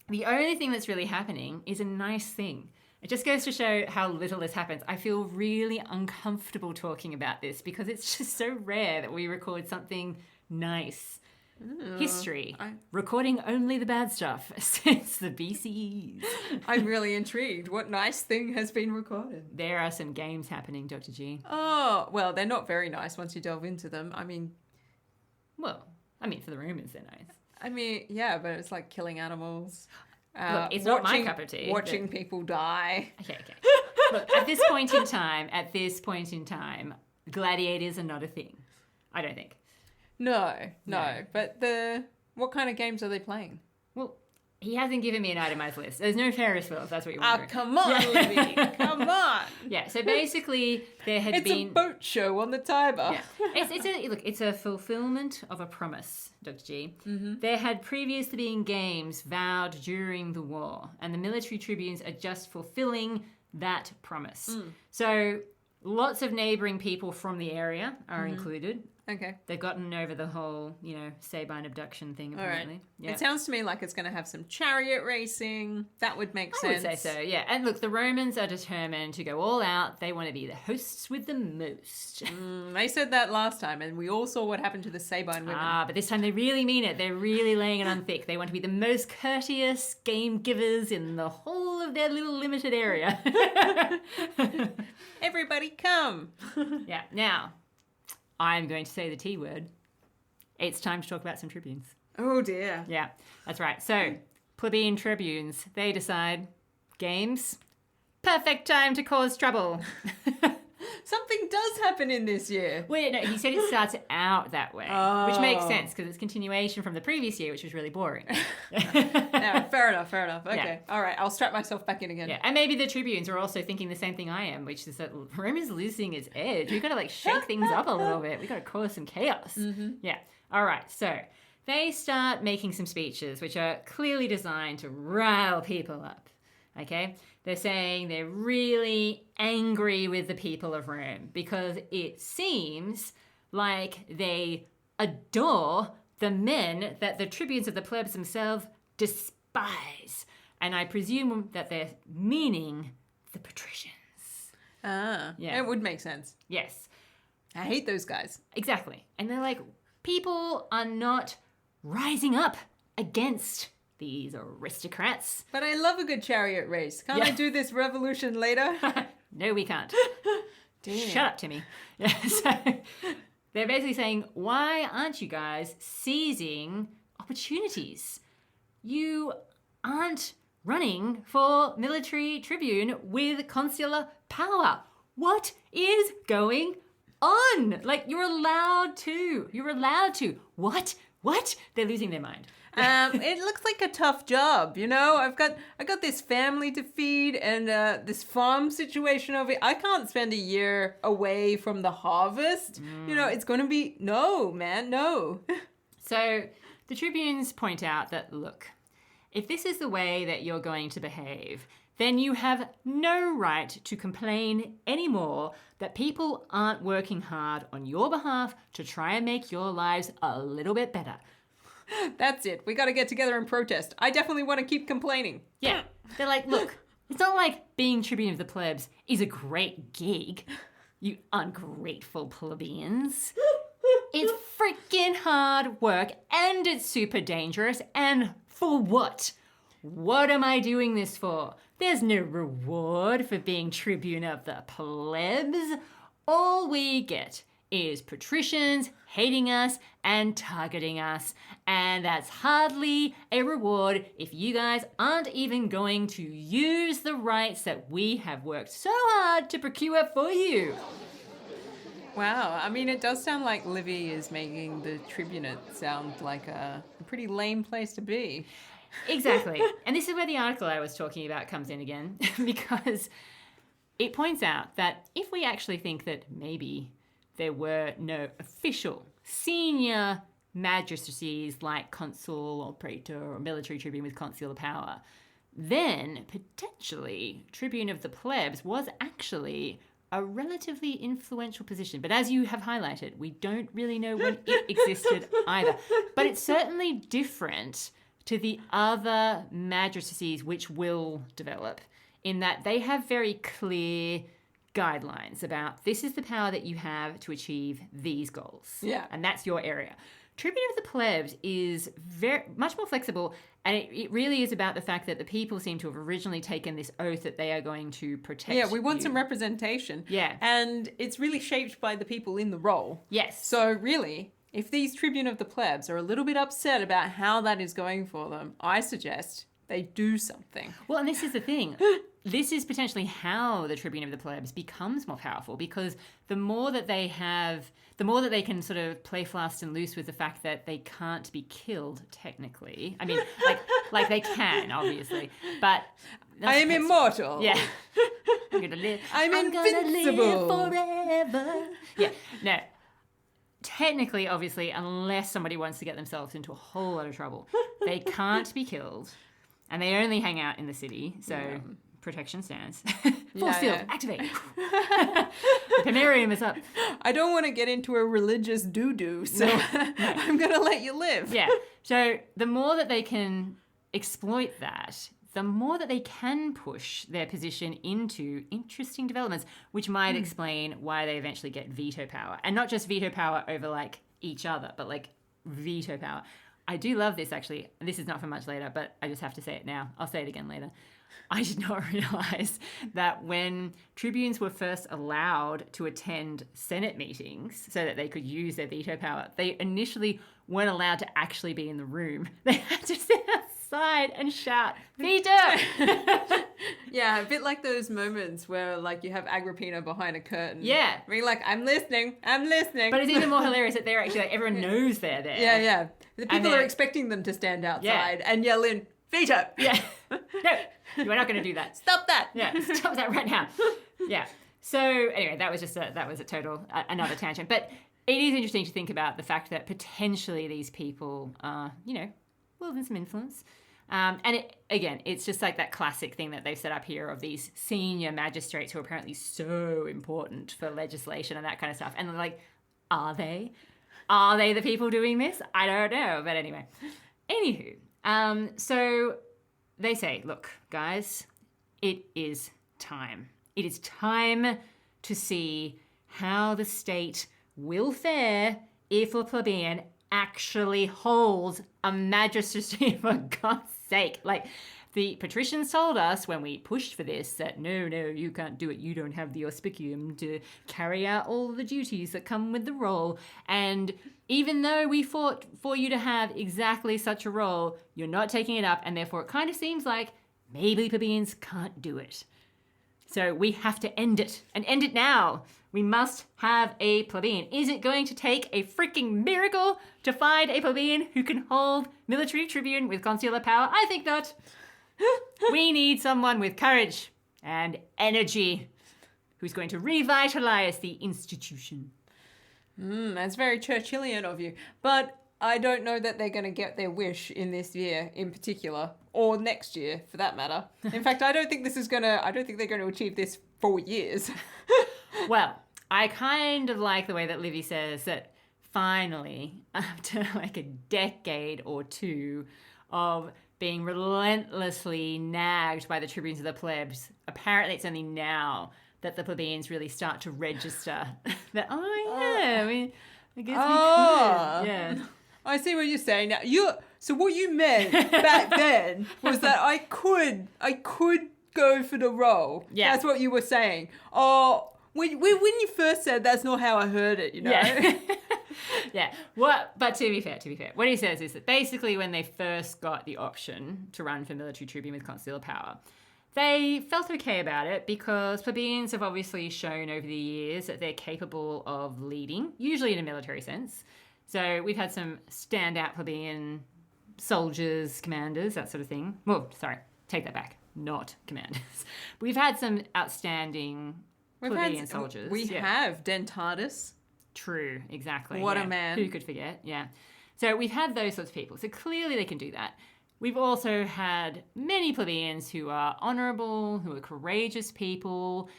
the only thing that's really happening is a nice thing. It just goes to show how little this happens. I feel really uncomfortable talking about this because it's just so rare that we record something nice. History. Recording only the bad stuff since the BCEs. I'm really intrigued. What nice thing has been recorded? There are some games happening, Dr. G. Oh, well, they're not very nice once you delve into them. Well, for the Romans, they're nice. Yeah, but it's like killing animals. Look, it's not my cup of tea. Watching people die. Okay. Look, at this point in time, gladiators are not a thing. I don't think. No. But what kind of games are they playing? Well, he hasn't given me an itemized list. There's no Ferris wheels, that's what you're wondering. Come on, Livy. Come on. Yeah, so basically there had been... It's a boat show on the Tiber. Yeah. It's a fulfillment of a promise, Dr. G. Mm-hmm. There had previously been games vowed during the war, and the military tribunes are just fulfilling that promise. So lots of neighbouring people from the area are included. Okay. They've gotten over the whole, Sabine abduction thing, apparently. All right. Yeah. It sounds to me like it's going to have some chariot racing. That would make sense. I would say so, yeah. And look, the Romans are determined to go all out. They want to be the hosts with the most. They said that last time, and we all saw what happened to the Sabine women. But this time they really mean it. They're really laying it on thick. They want to be the most courteous game givers in the whole of their little limited area. Everybody come. Yeah. Now, I'm going to say the T word. It's time to talk about some tribunes. Oh, dear. Yeah, that's right. So, plebeian tribunes, they decide, games, perfect time to cause trouble. Something does happen in this year. Well, no, he said it starts out that way, which makes sense because it's continuation from the previous year, which was really boring. No, fair enough. Okay, Yeah. all right, I'll strap myself back in again. Yeah, and maybe the tribunes are also thinking the same thing I am, which is that Rome is losing its edge. We've got to shake things up a little bit. We've got to cause some chaos. Mm-hmm. Yeah, all right, so they start making some speeches which are clearly designed to rile people up. Okay, they're saying they're really angry with the people of Rome because it seems like they adore the men that the tribunes of the plebs themselves despise. And I presume that they're meaning the patricians. Yeah. It would make sense. Yes. I hate those guys. Exactly. And they're like, people are not rising up against these aristocrats. But I love a good chariot race. Can't I do this revolution later? No, we can't. Damn. Shut up, Timmy. So they're basically saying, why aren't you guys seizing opportunities? You aren't running for military tribune with consular power. What is going on? You're allowed to. What? They're losing their mind. It looks like a tough job, I got this family to feed and this farm situation over here. I can't spend a year away from the harvest. It's going to be no. So the tribunes point out that, look, if this is the way that you're going to behave, then you have no right to complain anymore that people aren't working hard on your behalf to try and make your lives a little bit better. That's it. We got to get together and protest. I definitely want to keep complaining. Yeah. They're like, look, it's not like being tribune of the plebs is a great gig, you ungrateful plebeians. It's freaking hard work and it's super dangerous. And for what? What am I doing this for? There's no reward for being tribune of the plebs. All we get is patricians hating us and targeting us. And that's hardly a reward if you guys aren't even going to use the rights that we have worked so hard to procure for you. Wow, it does sound like Livy is making the tribunate sound like a pretty lame place to be. Exactly. And this is where the article I was talking about comes in again, because it points out that if we actually think that maybe there were no official senior magistracies like consul or praetor or military tribune with consular power, then potentially tribune of the plebs was actually a relatively influential position. But as you have highlighted, we don't really know when it existed either. But it's certainly different to the other magistracies which will develop, in that they have very clear guidelines about this is the power that you have to achieve these goals. Yeah. And that's your area. Tribune of the plebs is very much more flexible, and it really is about the fact that the people seem to have originally taken this oath that they are going to protect Yeah, we want you. some representation. Yeah. And it's really shaped by the people in the role. Yes. So really, if these tribune of the plebs are a little bit upset about how that is going for them, I suggest they do something. Well, and this is the thing. This is potentially how the tribune of the plebs becomes more powerful, because the more that they can sort of play fast and loose with the fact that they can't be killed technically. I mean, like they can, obviously, but I am immortal. Yeah. I'm gonna live. I'm Gonna invincible. live forever. Yeah. No. Technically, obviously, unless somebody wants to get themselves into a whole lot of trouble, they can't be killed, and they only hang out in the city. So protection stands. Force field, activate. The Pomerium is up. I don't want to get into a religious doo-doo, so I'm going to let you live. Yeah. So the more that they can exploit that, the more that they can push their position into interesting developments, which might explain why they eventually get veto power. And not just veto power over, like, each other, but, like, veto power. I do love this, actually. This is not for much later, but I just have to say it now. I'll say it again later. I did not realize that when tribunes were first allowed to attend Senate meetings so that they could use their veto power, they initially weren't allowed to actually be in the room. They had to sit outside and shout, veto! Yeah, a bit like those moments where, like, you have Agrippina behind a curtain. Yeah. Being like, I'm listening. But it's even more hilarious that they're actually, like, everyone knows they're there. Yeah, yeah. The people they're- are expecting them to stand outside and yell in, veto! Yeah. No, you are not going to do that. Stop that! Yeah, stop that right now. Yeah. So anyway, that was a total another tangent. But it is interesting to think about the fact that potentially these people are, wielding some influence. And it's just like that classic thing that they've set up here of these senior magistrates who are apparently so important for legislation and that kind of stuff. And like, are they? Are they the people doing this? I don't know. But anyway. Anywho, so they say, look, guys, it is time. It is time to see how the state will fare if a plebeian actually holds a magistracy, for God's sake. Like, the patricians told us when we pushed for this that no, you can't do it. You don't have the auspicium to carry out all the duties that come with the role. And even though we fought for you to have exactly such a role, you're not taking it up. And therefore, it kind of seems like maybe plebeians can't do it. So we have to end it, and end it now. We must have a plebeian. Is it going to take a freaking miracle to find a plebeian who can hold military tribune with consular power? I think not. We need someone with courage and energy who's going to revitalize the institution. That's very Churchillian of you. But I don't know that they're going to get their wish in this year in particular, or next year for that matter. In fact, I don't think they're going to achieve this for years. Well, I kind of like the way that Livy says that finally, after like a decade or two of being relentlessly nagged by the tribunes of the plebs, apparently it's only now that the plebeians really start to register that, I guess we could. Yeah. I see what you're saying now. So what you meant back then was that I could go for the role. Yeah. That's what you were saying. Oh, when you first said that's not how I heard it, Yeah. Yeah. But to be fair, what he says is that basically when they first got the option to run for military tribune with consular power, they felt okay about it because plebeians have obviously shown over the years that they're capable of leading, usually in a military sense. So we've had some standout plebeian soldiers, commanders, that sort of thing. Well, sorry, take that back. Not commanders. But we've had some outstanding plebeian soldiers. We have Dentatus. True, exactly. What a man. Who could forget? Yeah. So we've had those sorts of people. So clearly they can do that. We've also had many plebeians who are honourable, who are courageous people.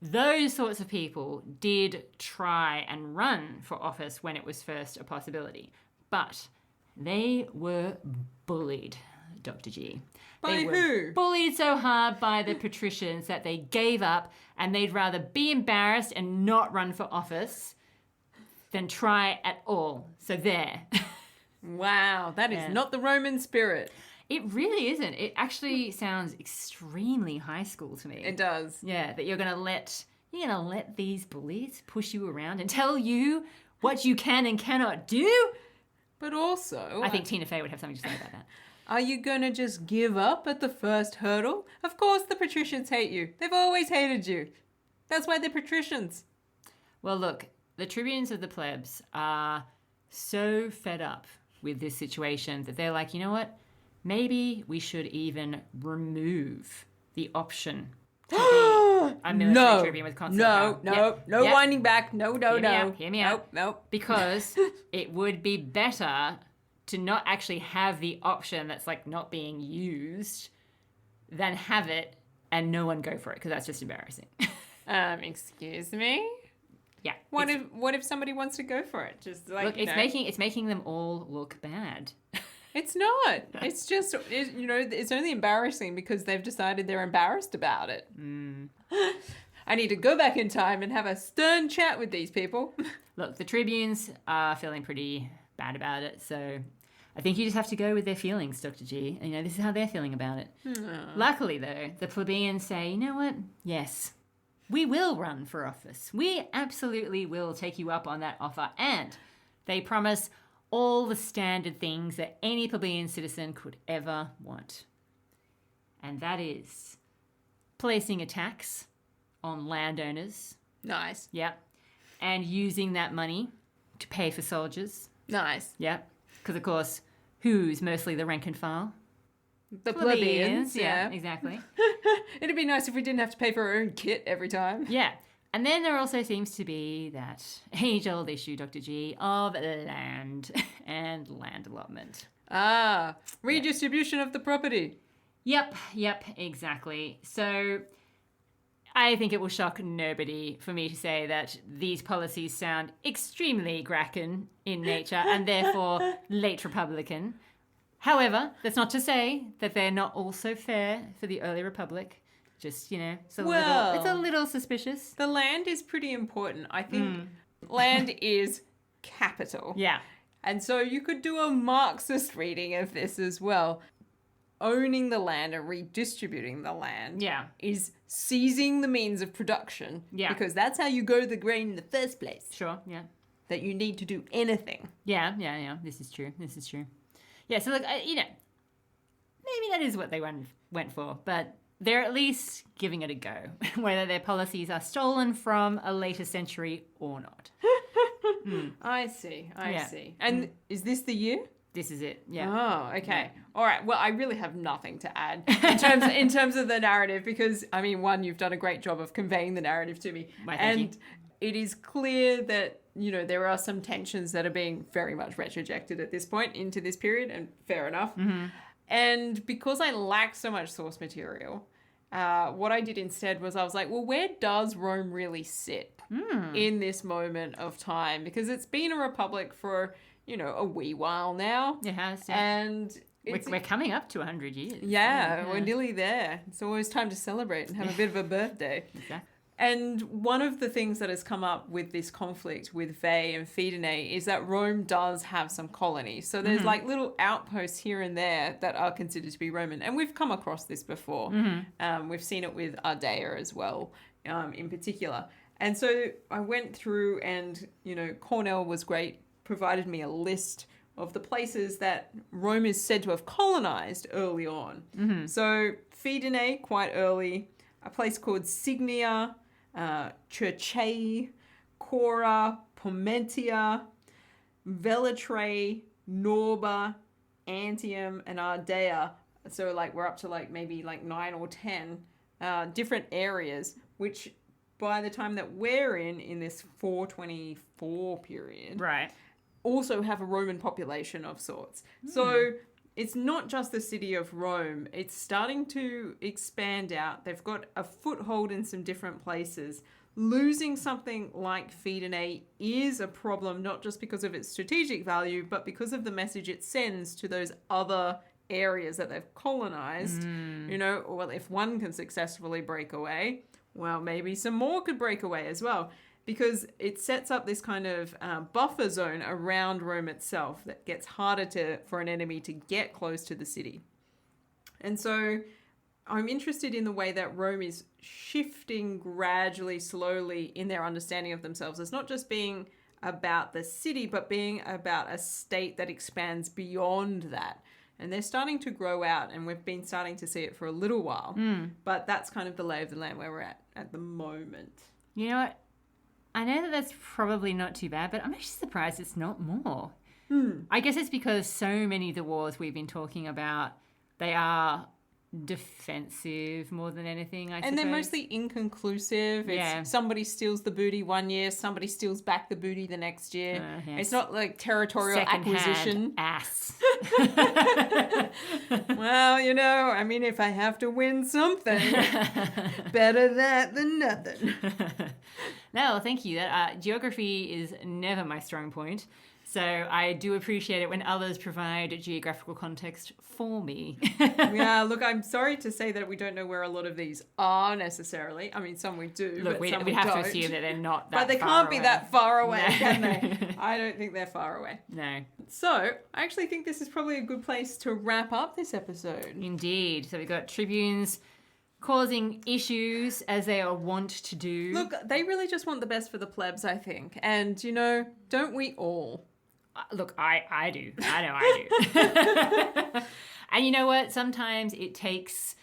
those sorts of people did try and run for office when it was first a possibility. But they were bullied, Dr. G. By They who? were bullied so hard by the patricians that they gave up, and they'd rather be embarrassed and not run for office than try at all. So there. Wow, that is not the Roman spirit. It really isn't. It actually sounds extremely high school to me. It does. Yeah, that you're gonna let these bullies push you around and tell you what you can and cannot do. But also, I think Tina Fey would have something to say about that. are you going to just give up at the first hurdle? Of course the patricians hate you. They've always hated you. That's why they're patricians. Well, look, the tribunes of the plebs are so fed up with this situation that they're like, you know what? Maybe we should even remove the option to be a military tribune with consular power. No winding back. No. Hear me out. Nope. Because it would be better to not actually have the option that's like not being used than have it and no one go for it, because that's just embarrassing. Excuse me? Yeah. What if somebody wants to go for it? Just like, Look, it's making them all look bad. It's not. It's just, it's only embarrassing because they've decided they're embarrassed about it. I need to go back in time and have a stern chat with these people. Look, the tribunes are feeling pretty bad about it, so I think you just have to go with their feelings, Dr. G. And, this is how they're feeling about it. Luckily, though, the plebeians say, you know what? Yes, we will run for office. We absolutely will take you up on that offer. And they promise all the standard things that any plebeian citizen could ever want. And that is placing a tax on landowners. Nice. Yep. And using that money to pay for soldiers. Nice. Yep. Because, of course, who's mostly the rank and file? The plebeians, yeah. Exactly. It'd be nice if we didn't have to pay for our own kit every time. Yeah. And then there also seems to be that age-old issue, Dr. G, of land and land allotment. Redistribution of the property. Yep, exactly. So I think it will shock nobody for me to say that these policies sound extremely Gracken in nature and therefore late Republican. However, that's not to say that they're not also fair for the early Republic. Just, it's a little suspicious. The land is pretty important. I think land is capital. Yeah. And so you could do a Marxist reading of this as well. Owning the land and redistributing the land is seizing the means of production. Yeah. Because that's how you go to the grain in the first place. Sure, yeah. That you need to do anything. Yeah. This is true. Yeah, so look, maybe that is what they went for, but they're at least giving it a go, whether their policies are stolen from a later century or not. I see. And is this the year? This is it, yeah. Oh, okay. Yeah. All right. Well, I really have nothing to add in terms of the narrative because, one, you've done a great job of conveying the narrative to me. Thank you. It is clear that, there are some tensions that are being very much retrojected at this point into this period, and fair enough. Mm-hmm. And because I lack so much source material, what I did instead was I was like, well, where does Rome really sit in this moment of time? Because it's been a republic for, a wee while now. It has, yeah. And we're coming up to 100 years. Yeah, we're nearly there. It's always time to celebrate and have a bit of a birthday. Exactly. And one of the things that has come up with this conflict with Veii and Fidenae is that Rome does have some colonies. So there's like little outposts here and there that are considered to be Roman. And we've come across this before. We've seen it with Ardea as well, in particular. And so I went through and, Cornell was great, provided me a list of the places that Rome is said to have colonized early on. So Fidenae, quite early, a place called Signia, Circeii, Cora, Pomentia, Velitrae, Norba, Antium, and Ardea. So we're up to maybe 9 or 10 different areas, which by the time that we're in this 424 period, right, also have a Roman population of sorts. So it's not just the city of Rome. It's starting to expand out. They've got a foothold in some different places. Losing something like Fidenae is a problem, not just because of its strategic value, but because of the message it sends to those other areas that they've colonized. You know, well, if one can successfully break away, well, maybe some more could break away as well, because it sets up this kind of buffer zone around Rome itself that gets harder for an enemy to get close to the city. And so I'm interested in the way that Rome is shifting gradually, slowly in their understanding of themselves. It's not just being about the city, but being about a state that expands beyond that. And they're starting to grow out, and we've been starting to see it for a little while. But that's kind of the lay of the land where we're at the moment. You know what? I know that that's probably not too bad, but I'm actually surprised it's not more. I guess it's because so many of the wars we've been talking about, they are defensive more than anything, I suppose. And they're mostly inconclusive. It's somebody steals the booty one year, somebody steals back the booty the next year. Yes. It's not like territorial acquisition. Ass. Well, you know, I mean, if I have to win something, better that than nothing. No, thank you. That geography is never my strong point. So I do appreciate it when others provide geographical context for me. Yeah, look, I'm sorry to say that we don't know where a lot of these are necessarily. I mean, some we do, Look, but we some have don't. to assume that they're not that But they far can't be away. that far away, No. can they? I don't think they're far away. No. So, I actually think this is probably a good place to wrap up this episode. Indeed. So we've got tribunes causing issues as they are wont to do. Look, they really just want the best for the plebs, I think. And, you know, don't we all? Look, I do. I know I do. And you know what? Sometimes it takes,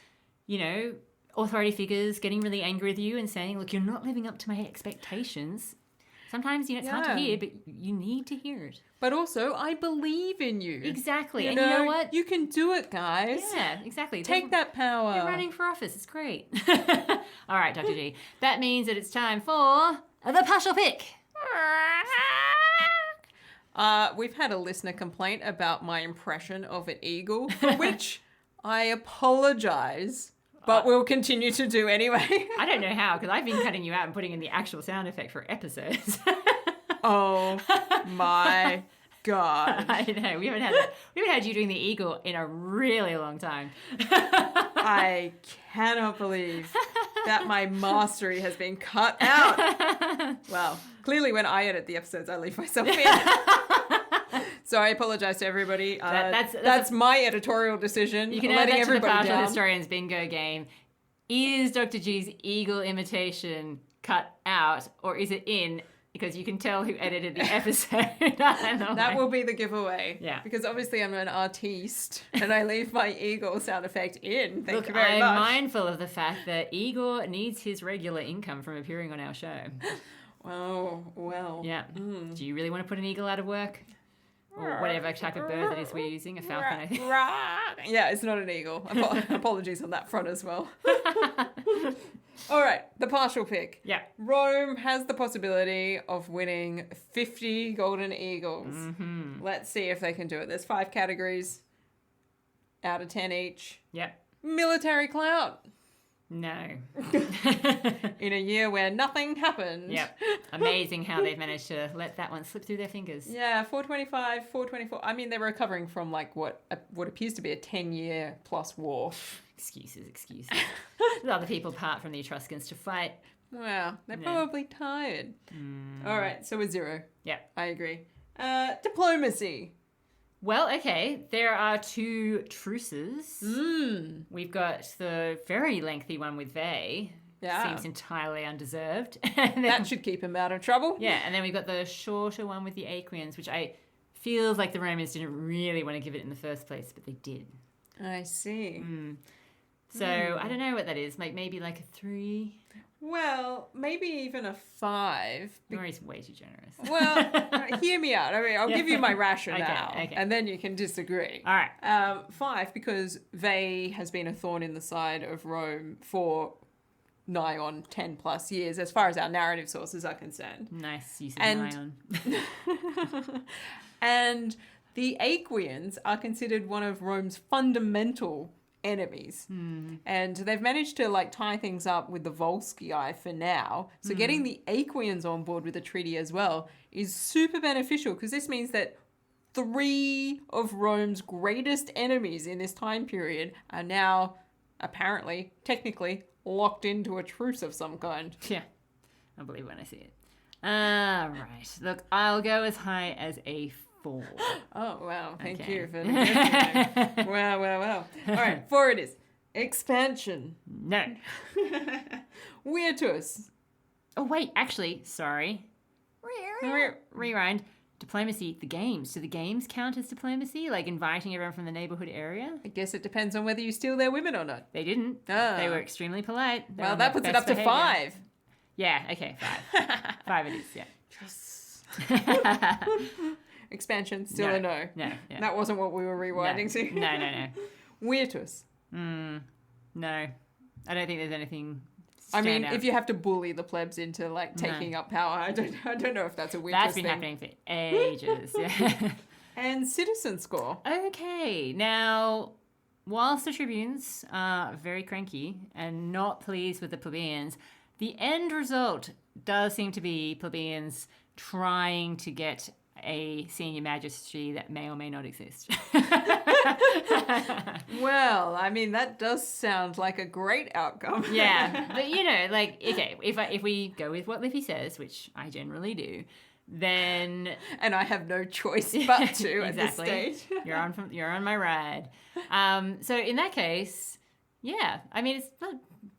you know, authority figures getting really angry with you and saying, look, you're not living up to my expectations. Sometimes, you know, it's hard to hear, but you need to hear it. But also, I believe in you. Exactly. You And know, you know what? You can do it, guys. Yeah, exactly. Take that power. You're running for office. It's great. All right, Dr. G. That means that it's time for the partial pick. We've had a listener complaint about my impression of an eagle, for which I apologize, but we'll continue to do anyway. I don't know how, because I've been cutting you out and putting in the actual sound effect for episodes. Oh my God. I know. We haven't had you doing the eagle in a really long time. I cannot believe that my mastery has been cut out. Well, clearly when I edit the episodes, I leave myself in. So I apologize to everybody. That's my editorial decision. You can add letting that to the everybody Partial down. Historians bingo game. Is Dr. G's eagle imitation cut out, or is it in? Because you can tell who edited the episode. That will be the giveaway. Yeah. Because obviously I'm an artiste and I leave my eagle sound effect in. Thank you very I'm much. mindful of the fact that Igor needs his regular income from appearing on our show. Oh, well. Yeah. Do you really want to put an eagle out of work? Or whatever type of bird that is we're using, a falcon, I think. Yeah, it's not an eagle. Apologies on that front as well. All right, the partial pick. Yeah. Rome has the possibility of winning 50 golden eagles. Mm-hmm. Let's see if they can do it. There's 5 categories out of 10 each. Yep. Military clout. No. In a year where nothing happened. Yep. Amazing how they've managed to let that one slip through their fingers. Yeah, 425, 424. I mean, they're recovering from like what appears to be a 10-year plus war. Excuses. There's other people apart from the Etruscans to fight. Wow, they're probably tired. All right, so we're 0. Yep. I agree. Diplomacy. Well, okay, there are 2 truces. We've got the very lengthy one with they. Yeah. Seems entirely undeserved. And then, That should keep him out of trouble. yeah, and then we've got the shorter one with the Aequians, which feels like the Romans didn't really want to give it in the first place, but they did. I see. So I don't know what that is. Maybe like a 3. Well, maybe even a 5. Rory's way too generous. Well, hear me out. I mean, I'll give you my rationale, Okay. and then you can disagree. All right. 5, because they has been a thorn in the side of Rome for nigh on 10 plus years, as far as our narrative sources are concerned. Nice use of And- Nion. And The Aequians are considered one of Rome's fundamental enemies. And they've managed to like tie things up with the Volscii for now. So getting the Aequians on board with the treaty as well is super beneficial, because this means that 3 of Rome's greatest enemies in this time period are now apparently, technically, locked into a truce of some kind. Yeah, I'll believe when I see it. Right. Look, I'll go as high as a 4. Oh, wow. Thank Okay. you for negotiating. Wow. All right, 4 it is. Expansion. No. Virtus. Oh, wait, actually, sorry. Rewind. Diplomacy, the games. Do the games count as diplomacy? Like inviting everyone from the neighborhood area? I guess it depends on whether you steal their women or not. They didn't. Ah. They were extremely polite. They were Well, on that their puts it best up to behavior. 5. Yeah, okay, 5. 5 it is, yeah. Yes. Expansion, still a no. No, yeah. That wasn't what we were rewinding to. No. Virtus. No. I don't think there's anything I mean, stand out. if you have to bully the plebs into like taking up power, I don't know if that's a Virtus That's been thing. happening for ages, yeah. And citizen score. Okay, now, whilst the tribunes are very cranky and not pleased with the plebeians, the end result does seem to be plebeians trying to get a senior magistracy that may or may not exist. Well, I mean, that does sound like a great outcome. Yeah, but you know, like, okay, if we go with what Livy says, which I generally do, then And I have no choice but to at this exactly. stage. You're on my ride. So in that case, yeah, I mean, it's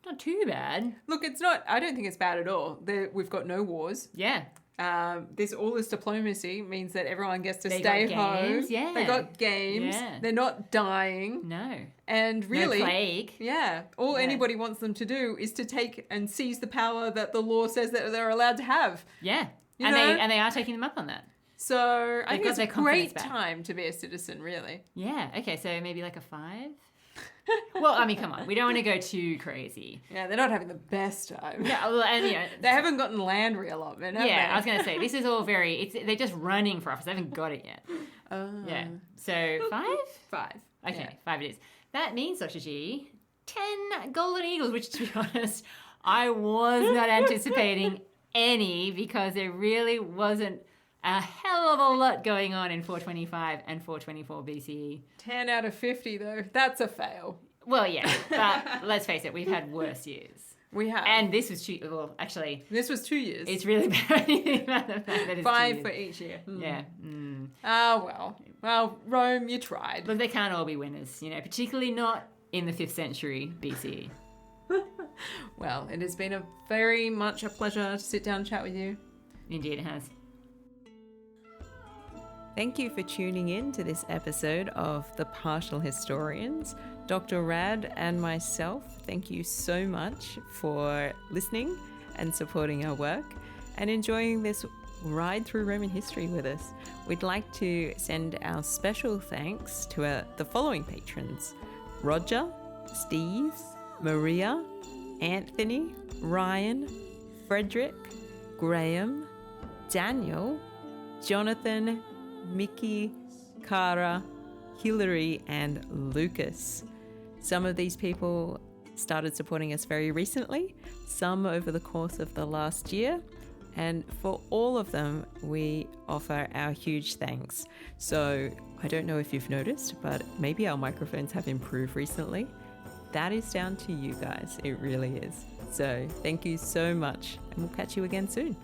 not too bad. Look, I don't think it's bad at all. We've got no wars. Yeah. All this diplomacy means that everyone gets to They stay got games, home. yeah. They got games. Yeah. They're not dying. No. And really, No plague. yeah, all Yeah. anybody wants them to do is to take and seize the power that the law says that they're allowed to have. Yeah. You and know? they are taking them up on that. So I They've think got it's their a confidence great back. time to be a citizen, really. Yeah. Okay. So maybe like a 5. Well, I mean, come on. We don't want to go too crazy. Yeah, they're not having the best time. Yeah. Well, and you know. They haven't gotten land reallotment, have Yeah, they? I was gonna say this is all they're just running for office. They haven't got it yet. Yeah. So 5. 5. Okay, Yeah. 5 it is. That means, Dr. G, 10 golden eagles, which, to be honest, I was not anticipating any, because there really wasn't a hell of a lot going on in 425 and 424 BCE. 10 out of 50, though. That's a fail. Well, yeah, but let's face it, we've had worse years. We have. And this was well, actually, this was 2 years. it's really bad about the fact that it's 5 2 for years. each year. Yeah. Ah, well, Rome, you tried. Look, they can't all be winners, you know, particularly not in the 5th century BCE. Well, it has been very much a pleasure to sit down and chat with you. Indeed, it has. Thank you for tuning in to this episode of The Partial Historians. Dr. Rad and myself, thank you so much for listening and supporting our work and enjoying this ride through Roman history with us. We'd like to send our special thanks to the following patrons: Roger, Steve, Maria, Anthony, Ryan, Frederick, Graham, Daniel, Jonathan, Mickey, Cara, Hilary, and Lucas. Some of these people started supporting us very recently, some over the course of the last year, and for all of them, we offer our huge thanks. So I don't know if you've noticed, but maybe our microphones have improved recently. That is down to you guys. It really is. So thank you so much, and we'll catch you again soon.